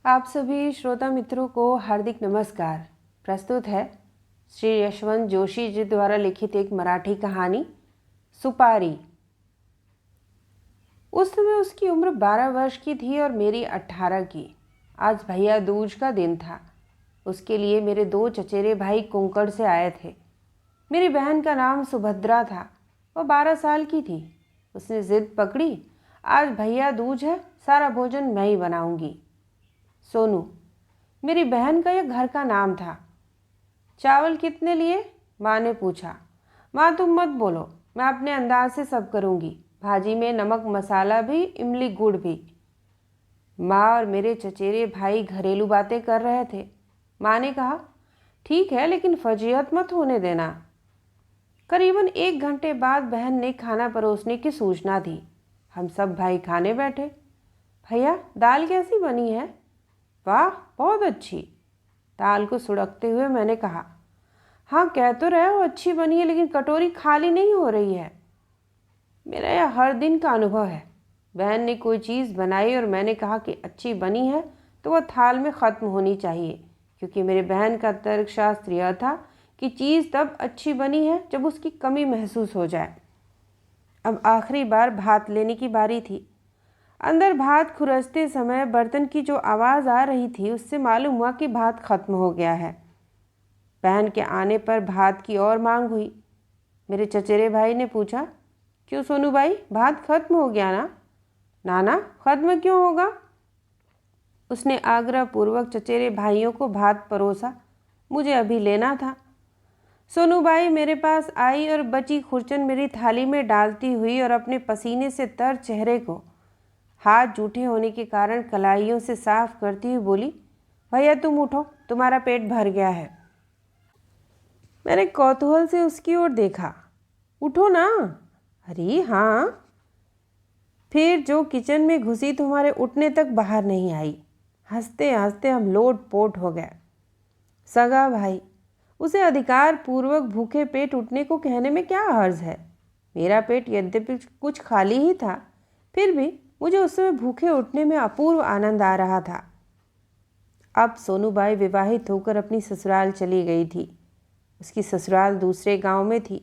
आप सभी श्रोता मित्रों को हार्दिक नमस्कार। प्रस्तुत है श्री यशवंत जोशी जी द्वारा लिखित एक मराठी कहानी सुपारी। उस समय उसकी उम्र 12 वर्ष की थी और मेरी 18 की। आज भैया दूज का दिन था। उसके लिए मेरे 2 चचेरे भाई कुंकड़ से आए थे। मेरी बहन का नाम सुभद्रा था। वह 12 साल की थी। उसने जिद पकड़ी, आज भैया दूज है, सारा भोजन मैं ही बनाऊंगी। सोनू मेरी बहन का यह घर का नाम था। चावल कितने लिए? माँ ने पूछा। माँ तुम मत बोलो, मैं अपने अंदाज से सब करूँगी। भाजी में नमक मसाला भी, इमली गुड़ भी। माँ और मेरे चचेरे भाई घरेलू बातें कर रहे थे। माँ ने कहा, ठीक है लेकिन फजीहत मत होने देना। करीबन 1 घंटे बाद बहन ने खाना परोसने की सूचना दी। हम सब भाई खाने बैठे। भैया दाल कैसी बनी है? वाह बहुत अच्छी। दाल को सुड़कते हुए मैंने कहा, हाँ कह तो रहे हो अच्छी बनी है, लेकिन कटोरी खाली नहीं हो रही है। मेरा यह हर दिन का अनुभव है। बहन ने कोई चीज़ बनाई और मैंने कहा कि अच्छी बनी है तो वह थाल में ख़त्म होनी चाहिए, क्योंकि मेरे बहन का तर्कशास्त्र यह था कि चीज़ तब अच्छी बनी है जब उसकी कमी महसूस हो जाए। अब आखिरी बार भात लेने की बारी थी। अंदर भात खुरसते समय बर्तन की जो आवाज़ आ रही थी उससे मालूम हुआ कि भात खत्म हो गया है। बहन के आने पर भात की और मांग हुई। मेरे चचेरे भाई ने पूछा, क्यों सोनू भाई, भात खत्म हो गया ना? नाना खत्म क्यों होगा? उसने आग्रह पूर्वक चचेरे भाइयों को भात परोसा। मुझे अभी लेना था। सोनू बाई मेरे पास आई और बची खुरचन मेरी थाली में डालती हुई और अपने पसीने से तर चेहरे को हाथ जूठे होने के कारण कलाइयों से साफ करती हुई बोली, भैया तुम उठो, तुम्हारा पेट भर गया है। मैंने कौतूहल से उसकी ओर देखा। उठो ना। अरे हाँ। फिर जो किचन में घुसी तुम्हारे उठने तक बाहर नहीं आई। हंसते हंसते हम लोट पोट हो गए। सगा भाई, उसे अधिकार पूर्वक भूखे पेट उठने को कहने में क्या हर्ज है। मेरा पेट यद्यपि कुछ खाली ही था, फिर भी मुझे उस समय भूखे उठने में अपूर्व आनंद आ रहा था। अब सोनूबाई विवाहित होकर अपनी ससुराल चली गई थी। उसकी ससुराल दूसरे गांव में थी।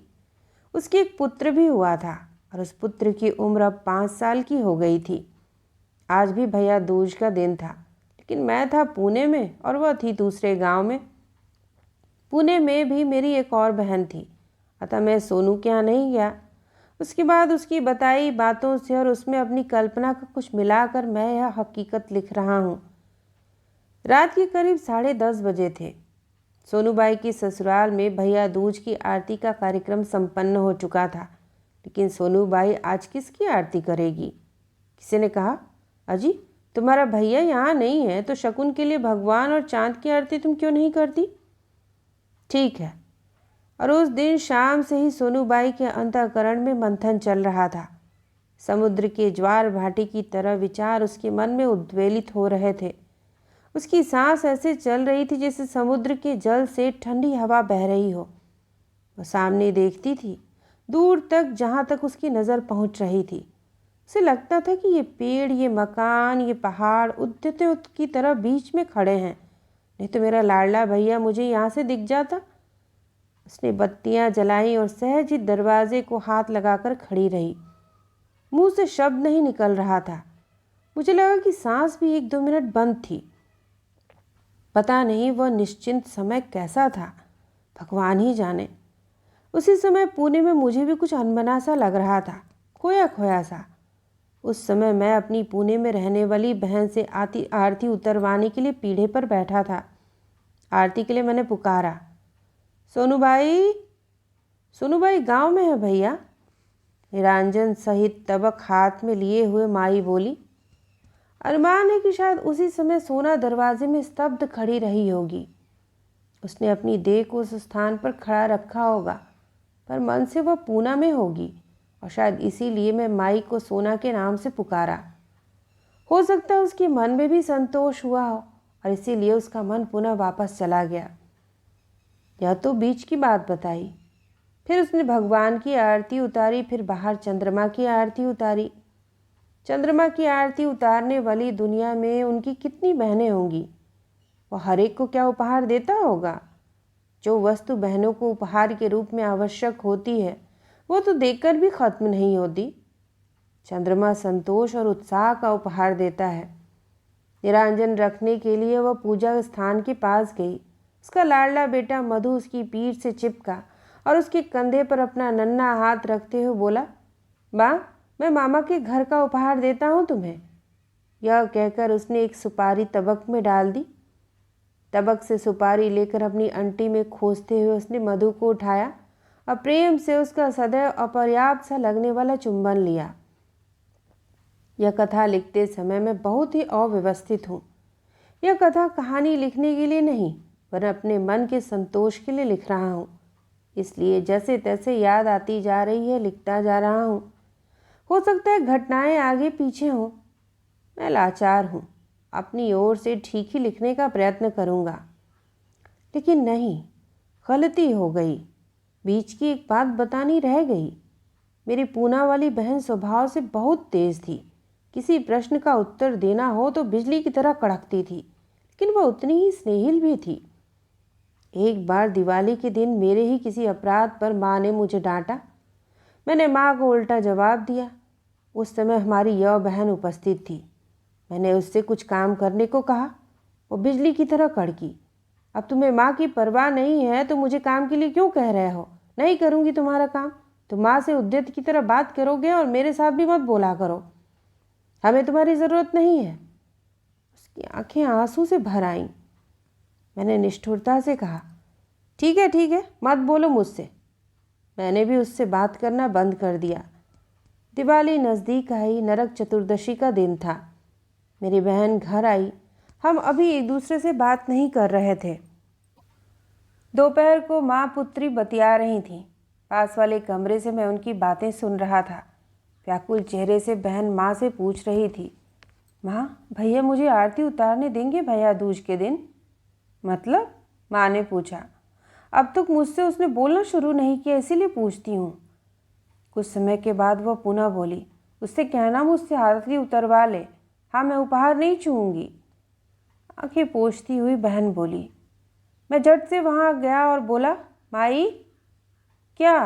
उसकी एक पुत्र भी हुआ था और उस पुत्र की उम्र अब 5 साल की हो गई थी। आज भी भैया दूज का दिन था, लेकिन मैं था पुणे में और वह थी दूसरे गांव में। पुणे में भी मेरी एक और बहन थी, अतः मैं सोनू के यहाँ नहीं गया। उसके बाद उसकी बताई बातों से और उसमें अपनी कल्पना का कुछ मिलाकर मैं यह हकीकत लिख रहा हूँ। रात के करीब 10:30 बजे थे। सोनूबाई की ससुराल में भैया दूज की आरती का कार्यक्रम संपन्न हो चुका था, लेकिन सोनूबाई आज किसकी आरती करेगी? किसी ने कहा, अजी तुम्हारा भैया यहाँ नहीं है तो शकुन के लिए भगवान और चांद की आरती तुम क्यों नहीं करती? ठीक है। और उस दिन शाम से ही सोनूबाई के अंतःकरण में मंथन चल रहा था। समुद्र के ज्वार भाटी की तरह विचार उसके मन में उद्वेलित हो रहे थे। उसकी सांस ऐसे चल रही थी जैसे समुद्र के जल से ठंडी हवा बह रही हो। वह सामने देखती थी, दूर तक, जहाँ तक उसकी नज़र पहुँच रही थी। उसे लगता था कि ये पेड़, ये मकान, ये पहाड़ उद्योतों की तरह बीच में खड़े हैं, नहीं तो मेरा लाडला भैया मुझे यहाँ से दिख जाता। उसने बत्तियां जलाई और सहज ही दरवाजे को हाथ लगाकर खड़ी रही। मुंह से शब्द नहीं निकल रहा था। मुझे लगा कि सांस भी 1-2 मिनट बंद थी। पता नहीं वह निश्चिंत समय कैसा था, भगवान ही जाने। उसी समय पुणे में मुझे भी कुछ अनबना सा लग रहा था, खोया खोया सा। उस समय मैं अपनी पुणे में रहने वाली बहन से आरती उतरवाने के लिए पीढ़े पर बैठा था। आरती के लिए मैंने पुकारा, सोनूबाई, सोनूबाई गांव में है भैया। निरंजन सहित तबक हाथ में लिए हुए माई बोली। अनुमान है कि शायद उसी समय सोना दरवाजे में स्तब्ध खड़ी रही होगी। उसने अपनी देह को उस स्थान पर खड़ा रखा होगा, पर मन से वह पूना में होगी और शायद इसीलिए मैं माई को सोना के नाम से पुकारा। हो सकता है उसके मन में भी संतोष हुआ हो और इसीलिए उसका मन पुनः वापस चला गया। यह तो बीच की बात बताई। फिर उसने भगवान की आरती उतारी, फिर बाहर चंद्रमा की आरती उतारी। चंद्रमा की आरती उतारने वाली दुनिया में उनकी कितनी बहनें होंगी। वो हर एक को क्या उपहार देता होगा। जो वस्तु बहनों को उपहार के रूप में आवश्यक होती है वो तो देकर भी खत्म नहीं होती। चंद्रमा संतोष और उत्साह का उपहार देता है। निरांजन रखने के लिए वह पूजा स्थान के पास गई। उसका लाडला बेटा मधु उसकी पीठ से चिपका और उसके कंधे पर अपना नन्हा हाथ रखते हुए बोला, माँ, मैं मामा के घर का उपहार देता हूँ तुम्हें। यह कहकर उसने एक सुपारी तबक में डाल दी। तबक से सुपारी लेकर अपनी अंटी में खोसते हुए उसने मधु को उठाया और प्रेम से उसका सदैव अपर्याप्त सा लगने वाला चुंबन लिया। यह कथा लिखते समय मैं बहुत ही अव्यवस्थित हूँ। यह कथा कहानी लिखने के लिए नहीं, पर अपने मन के संतोष के लिए लिख रहा हूँ। इसलिए जैसे तैसे याद आती जा रही है लिखता जा रहा हूँ। हो सकता है घटनाएं आगे पीछे हों। मैं लाचार हूँ। अपनी ओर से ठीक ही लिखने का प्रयत्न करूँगा, लेकिन नहीं, गलती हो गई। बीच की एक बात बतानी रह गई। मेरी पूना वाली बहन स्वभाव से बहुत तेज थी। किसी प्रश्न का उत्तर देना हो तो बिजली की तरह कड़कती थी, लेकिन वह उतनी ही स्नेहिल भी थी। एक बार दिवाली के दिन मेरे ही किसी अपराध पर माँ ने मुझे डांटा। मैंने माँ को उल्टा जवाब दिया। उस समय हमारी यह बहन उपस्थित थी। मैंने उससे कुछ काम करने को कहा, वो बिजली की तरह कड़की। अब तुम्हें माँ की परवाह नहीं है तो मुझे काम के लिए क्यों कह रहे हो? नहीं करूँगी तुम्हारा काम। तुम माँ से उद्यत की तरह बात करोगे और मेरे साथ भी मत बोला करो। हमें तुम्हारी ज़रूरत नहीं है। उसकी आंखें आंसू से भर आईं। मैंने निष्ठुरता से कहा, ठीक है, मत बोलो मुझसे। मैंने भी उससे बात करना बंद कर दिया। दिवाली नज़दीक आई। नरक चतुर्दशी का दिन था। मेरी बहन घर आई। हम अभी एक दूसरे से बात नहीं कर रहे थे। दोपहर को माँ पुत्री बतिया रही थीं। पास वाले कमरे से मैं उनकी बातें सुन रहा था। व्याकुल चेहरे से बहन माँ से पूछ रही थी, माँ, भैया मुझे आरती उतारने देंगे भैया दूज के दिन? मतलब? माँ ने पूछा। अब तक मुझसे उसने बोलना शुरू नहीं किया, इसीलिए पूछती हूँ। कुछ समय के बाद वह पुनः बोली, उससे कहना मुझसे आरती उतरवा ले। हाँ, मैं उपहार नहीं छूऊंगी। आंखें पोंछती हुई बहन बोली। मैं झट से वहाँ गया और बोला, माई। क्या?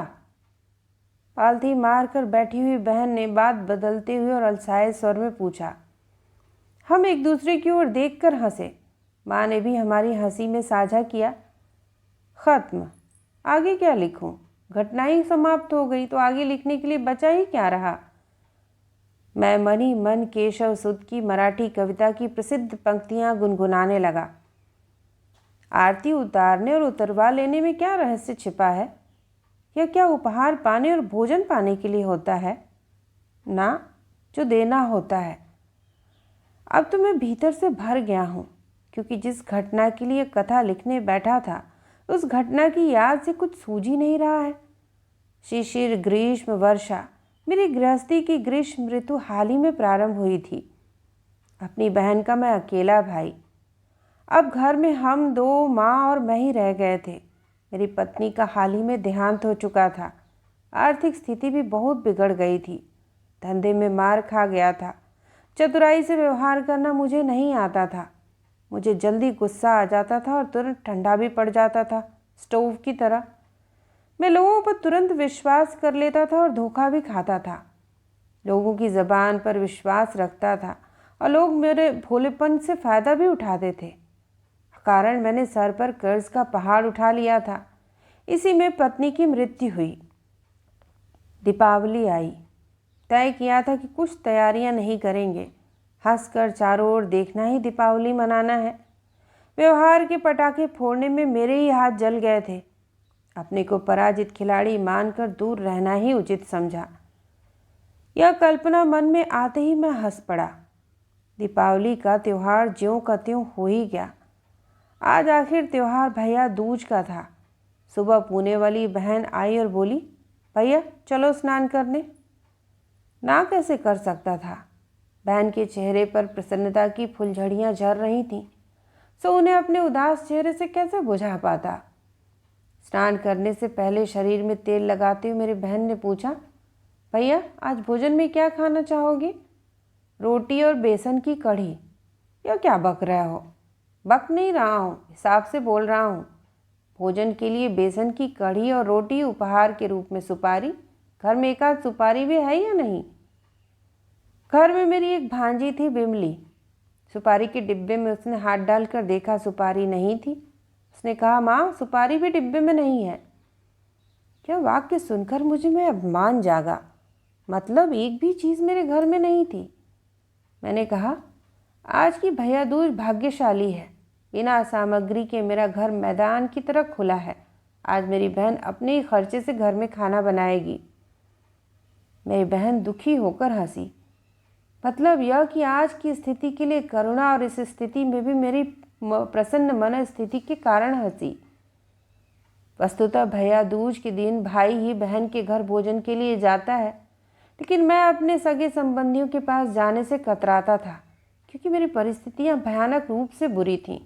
पालथी मार कर बैठी हुई बहन ने बात बदलते हुए और अलसाए स्वर में पूछा। हम एक दूसरे की ओर देखकर हंसे। माँ ने भी हमारी हंसी में साझा किया। खत्म। आगे क्या लिखूं? घटना ही समाप्त हो गई तो आगे लिखने के लिए बचा ही क्या रहा। मैं मन ही मन केशव सुद की मराठी कविता की प्रसिद्ध पंक्तियां गुनगुनाने लगा। आरती उतारने और उतरवा लेने में क्या रहस्य छिपा है? यह क्या उपहार पाने और भोजन पाने के लिए होता है? ना, जो देना होता है। अब तो मैं भीतर से भर गया हूँ, क्योंकि जिस घटना के लिए कथा लिखने बैठा था उस घटना की याद से कुछ सूझ ही नहीं रहा है। शिशिर, ग्रीष्म, वर्षा, मेरी गृहस्थी की ग्रीष्म ऋतु हाल ही में प्रारंभ हुई थी। अपनी बहन का मैं अकेला भाई। अब घर में हम दो, माँ और मैं ही रह गए थे। मेरी पत्नी का हाल ही में देहांत हो चुका था। आर्थिक स्थिति भी बहुत बिगड़ गई थी। धंधे में मार खा गया था। चतुराई से व्यवहार करना मुझे नहीं आता था। मुझे जल्दी गुस्सा आ जाता था और तुरंत ठंडा भी पड़ जाता था, स्टोव की तरह। मैं लोगों पर तुरंत विश्वास कर लेता था और धोखा भी खाता था। लोगों की ज़बान पर विश्वास रखता था और लोग मेरे भोलेपन से फ़ायदा भी उठाते थे। कारण मैंने सर पर कर्ज का पहाड़ उठा लिया था। इसी में पत्नी की मृत्यु हुई। दीपावली आई। तय किया था कि कुछ तैयारियां नहीं करेंगे। हंसकर चारों ओर देखना ही दीपावली मनाना है। व्यवहार के पटाखे फोड़ने में मेरे ही हाथ जल गए थे। अपने को पराजित खिलाड़ी मानकर दूर रहना ही उचित समझा। यह कल्पना मन में आते ही मैं हंस पड़ा। दीपावली का त्यौहार ज्यों का त्यों हो ही गया। आज आखिर त्यौहार भैया दूज का था। सुबह पुणे वाली बहन आई और बोली, भैया चलो स्नान करने। ना कैसे कर सकता था। बहन के चेहरे पर प्रसन्नता की फुलझड़ियाँ झर रही थीं, सो उन्हें अपने उदास चेहरे से कैसे बुझा पाता। स्नान करने से पहले शरीर में तेल लगाते हुए मेरी बहन ने पूछा, भैया आज भोजन में क्या खाना चाहोगे? रोटी और बेसन की कढ़ी। यह क्या बक रहे हो? बक नहीं रहा हूँ, हिसाब से बोल रहा हूँ। भोजन के लिए बेसन की कढ़ी और रोटी, उपहार के रूप में सुपारी। घर में एक आध सुपारी भी है या नहीं? घर में मेरी एक भांजी थी बिमली। सुपारी के डिब्बे में उसने हाथ डालकर देखा, सुपारी नहीं थी। उसने कहा, माँ सुपारी भी डिब्बे में नहीं है। यह वाक्य सुनकर मुझे में अपमान जागा। मतलब एक भी चीज़ मेरे घर में नहीं थी। मैंने कहा, आज की भैया दूज भाग्यशाली है। बिना सामग्री के मेरा घर मैदान की तरह खुला है। आज मेरी बहन अपने ही खर्चे से घर में खाना बनाएगी। मेरी बहन दुखी होकर हंसी। मतलब यह कि आज की स्थिति के लिए करुणा, और इस स्थिति में भी मेरी प्रसन्न मन स्थिति के कारण हंसी। वस्तुतः भैया दूज के दिन भाई ही बहन के घर भोजन के लिए जाता है, लेकिन मैं अपने सगे संबंधियों के पास जाने से कतराता था, क्योंकि मेरी परिस्थितियां भयानक रूप से बुरी थीं।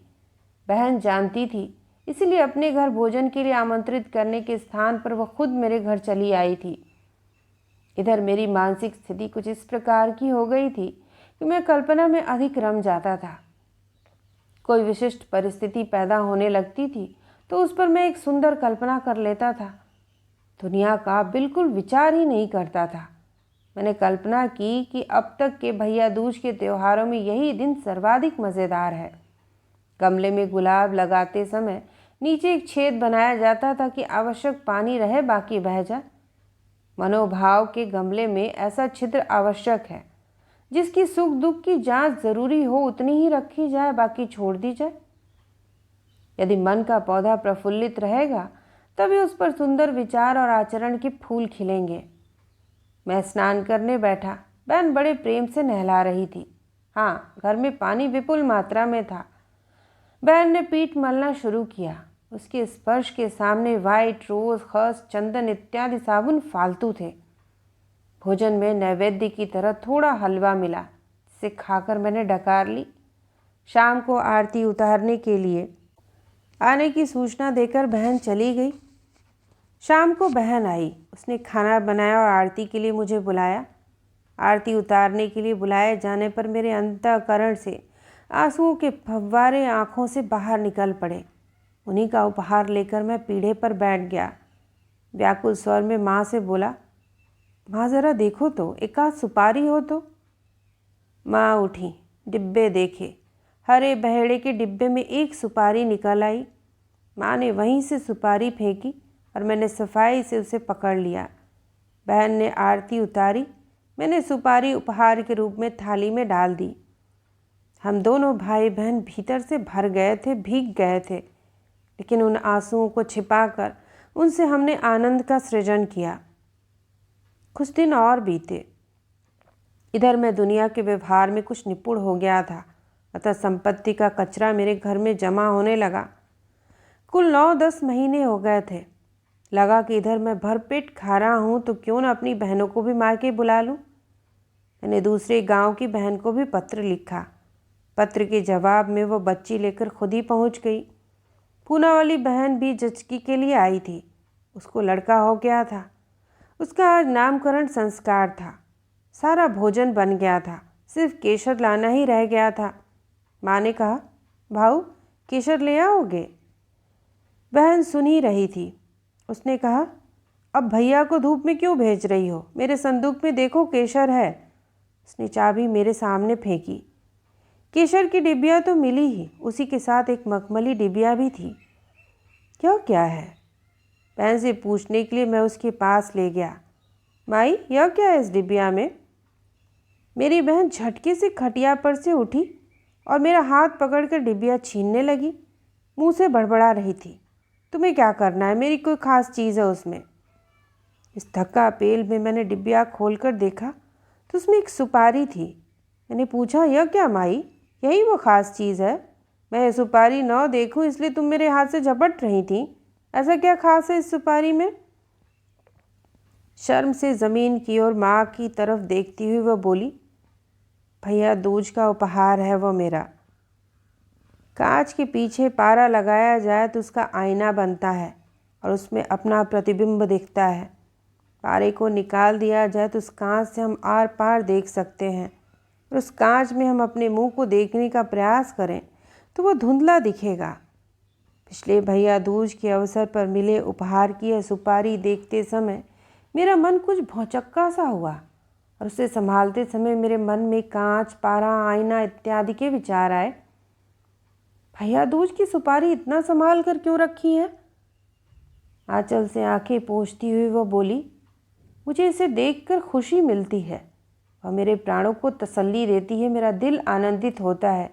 बहन जानती थी, इसलिए अपने घर भोजन के लिए आमंत्रित करने के स्थान पर वह खुद मेरे घर चली आई थी। इधर मेरी मानसिक स्थिति कुछ इस प्रकार की हो गई थी कि मैं कल्पना में अधिक रम जाता था। कोई विशिष्ट परिस्थिति पैदा होने लगती थी तो उस पर मैं एक सुंदर कल्पना कर लेता था। दुनिया का बिल्कुल विचार ही नहीं करता था। मैंने कल्पना की कि अब तक के भैया दूज के त्योहारों में यही दिन सर्वाधिक मज़ेदार है। गमले में गुलाब लगाते समय नीचे एक छेद बनाया जाता था कि आवश्यक पानी रहे, बाकी बह जाए। मनोभाव के गमले में ऐसा छिद्र आवश्यक है जिसकी सुख दुख की जांच जरूरी हो उतनी ही रखी जाए, बाकी छोड़ दी जाए। यदि मन का पौधा प्रफुल्लित रहेगा तभी उस पर सुंदर विचार और आचरण के फूल खिलेंगे। मैं स्नान करने बैठा। बहन बड़े प्रेम से नहला रही थी। हाँ, घर में पानी विपुल मात्रा में था। बहन ने पीठ मलना शुरू किया। उसके स्पर्श के सामने वाइट रोज, खस, चंदन इत्यादि साबुन फालतू थे। भोजन में नैवेद्य की तरह थोड़ा हलवा मिला, जिसे खाकर मैंने डकार ली। शाम को आरती उतारने के लिए आने की सूचना देकर बहन चली गई। शाम को बहन आई। उसने खाना बनाया और आरती के लिए मुझे बुलाया। आरती उतारने के लिए बुलाए जाने पर मेरे अंतःकरण से आंसुओं के फव्वारे आँखों से बाहर निकल पड़े। उन्हीं का उपहार लेकर मैं पीढ़े पर बैठ गया। व्याकुल स्वर में माँ से बोला, माँ ज़रा देखो तो, एक आध सुपारी हो तो। माँ उठी, डिब्बे देखे। हरे बहेड़े के डिब्बे में एक सुपारी निकल आई। माँ ने वहीं से सुपारी फेंकी और मैंने सफाई से उसे पकड़ लिया। बहन ने आरती उतारी। मैंने सुपारी उपहार के रूप में थाली में डाल दी। हम दोनों भाई बहन भीतर से भर गए थे, भीग गए थे, लेकिन उन आंसुओं को छिपाकर उनसे हमने आनंद का सृजन किया। कुछ दिन और बीते। इधर मैं दुनिया के व्यवहार में कुछ निपुण हो गया था, अतः संपत्ति का कचरा मेरे घर में जमा होने लगा। कुल 9-10 महीने हो गए थे। लगा कि इधर मैं भरपेट खा रहा हूँ तो क्यों न अपनी बहनों को भी मायके बुला लूँ। मैंने दूसरे गांव की बहन को भी पत्र लिखा। पत्र के जवाब में वो बच्ची लेकर खुद ही पहुँच गई। पूना वाली बहन भी जचकी के लिए आई थी। उसको लड़का हो गया था। उसका आज नामकरण संस्कार था। सारा भोजन बन गया था, सिर्फ केशर लाना ही रह गया था। माँ ने कहा, भाऊ केशर ले आओगे? बहन सुन ही रही थी। उसने कहा, अब भैया को धूप में क्यों भेज रही हो? मेरे संदूक में देखो केशर है। उसने चाबी मेरे सामने फेंकी। केशर की डिबिया तो मिली ही, उसी के साथ एक मखमली डिबिया भी थी। यह क्या है? बहन से पूछने के लिए मैं उसके पास ले गया। माई, यह क्या है इस डिबिया में? मेरी बहन झटके से खटिया पर से उठी और मेरा हाथ पकड़कर डिबिया छीनने लगी। मुंह से बड़बड़ा रही थी, तुम्हें क्या करना है? मेरी कोई ख़ास चीज़ है उसमें। इस धक्का पेल में मैंने डिबिया खोलकर देखा तो उसमें एक सुपारी थी। मैंने पूछा, यह क्या माई? यही वो ख़ास चीज़ है? मैं ये सुपारी न देखूं इसलिए तुम मेरे हाथ से झपट रही थी। ऐसा क्या खास है इस सुपारी में? शर्म से ज़मीन की ओर माँ की तरफ देखती हुई वह बोली, भैया दूज का उपहार है वो मेरा। कांच के पीछे पारा लगाया जाए तो उसका आईना बनता है और उसमें अपना प्रतिबिंब दिखता है। पारे को निकाल दिया जाए तो उस कांच से हम आर पार देख सकते हैं। और उस कांच में हम अपने मुंह को देखने का प्रयास करें तो वो धुंधला दिखेगा। पिछले भैया दूज के अवसर पर मिले उपहार की यह सुपारी देखते समय मेरा मन कुछ भौचक्का सा हुआ और उसे संभालते समय मेरे मन में कांच, पारा, आईना इत्यादि के विचार आए। भैया दूज की सुपारी इतना संभाल कर क्यों रखी है? आंचल से आंखें पोंछती हुई वो बोली, मुझे इसे देखकर खुशी मिलती है। वह मेरे प्राणों को तसल्ली देती है, मेरा दिल आनंदित होता है।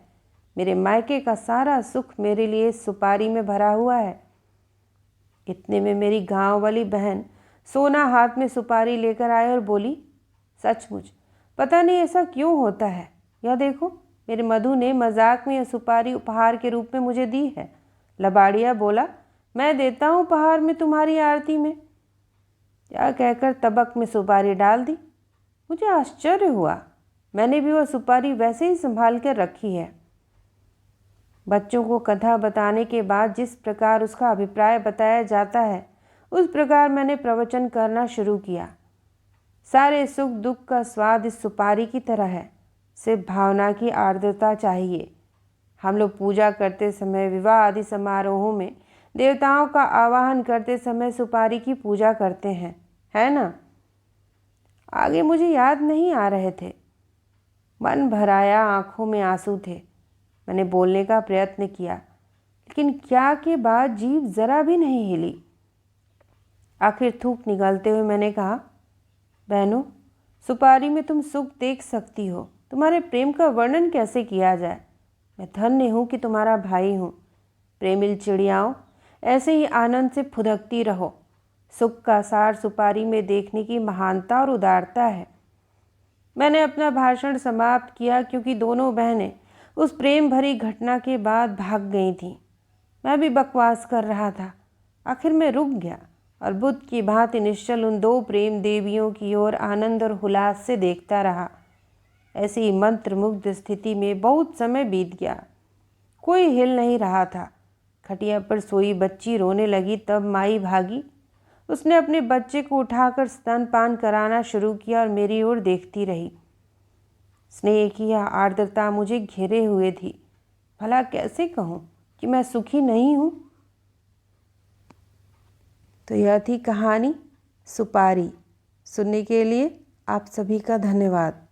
मेरे मायके का सारा सुख मेरे लिए सुपारी में भरा हुआ है। इतने में मेरी गांव वाली बहन सोना हाथ में सुपारी लेकर आई और बोली, सचमुच पता नहीं ऐसा क्यों होता है। यह देखो, मेरे मधु ने मजाक में यह सुपारी उपहार के रूप में मुझे दी है। लबाड़िया बोला, मैं देता हूँ उपहार में तुम्हारी आरती में। क्या कहकर तबक में सुपारी डाल दी। मुझे आश्चर्य हुआ। मैंने भी वह सुपारी वैसे ही संभाल कर रखी है। बच्चों को कथा बताने के बाद जिस प्रकार उसका अभिप्राय बताया जाता है, उस प्रकार मैंने प्रवचन करना शुरू किया। सारे सुख दुख का स्वाद इस सुपारी की तरह है। सिर्फ भावना की आर्द्रता चाहिए। हम लोग पूजा करते समय, विवाह आदि समारोहों में देवताओं का आवाहन करते समय सुपारी की पूजा करते हैं, है ना? आगे मुझे याद नहीं आ रहे थे। मन भराया, आंखों में आंसू थे। मैंने बोलने का प्रयत्न किया, लेकिन क्या के बाद जीभ जरा भी नहीं हिली। आखिर थूक निगलते हुए मैंने कहा, बहनों, सुपारी में तुम सुख देख सकती हो। तुम्हारे प्रेम का वर्णन कैसे किया जाए। मैं धन्य हूँ कि तुम्हारा भाई हूँ। प्रेमिल चिड़ियाओं, ऐसे ही आनंद से फुदकती रहो। सुख का सार सुपारी में देखने की महानता और उदारता है। मैंने अपना भाषण समाप्त किया क्योंकि दोनों बहनें उस प्रेम भरी घटना के बाद भाग गई थीं। मैं भी बकवास कर रहा था। आखिर मैं रुक गया और बुद्ध की भांति निश्चल उन दो प्रेम देवियों की ओर आनंद और हुलास से देखता रहा। ऐसी ही मंत्रमुग्ध स्थिति में बहुत समय बीत गया। कोई हिल नहीं रहा था। खटिया पर सोई बच्ची रोने लगी, तब माई भागी। उसने अपने बच्चे को उठाकर स्तनपान कराना शुरू किया और मेरी ओर देखती रही। स्नेह की यह आर्द्रता मुझे घेरे हुए थी। भला कैसे कहूँ कि मैं सुखी नहीं हूँ। तो यह थी कहानी सुपारी। सुनने के लिए आप सभी का धन्यवाद।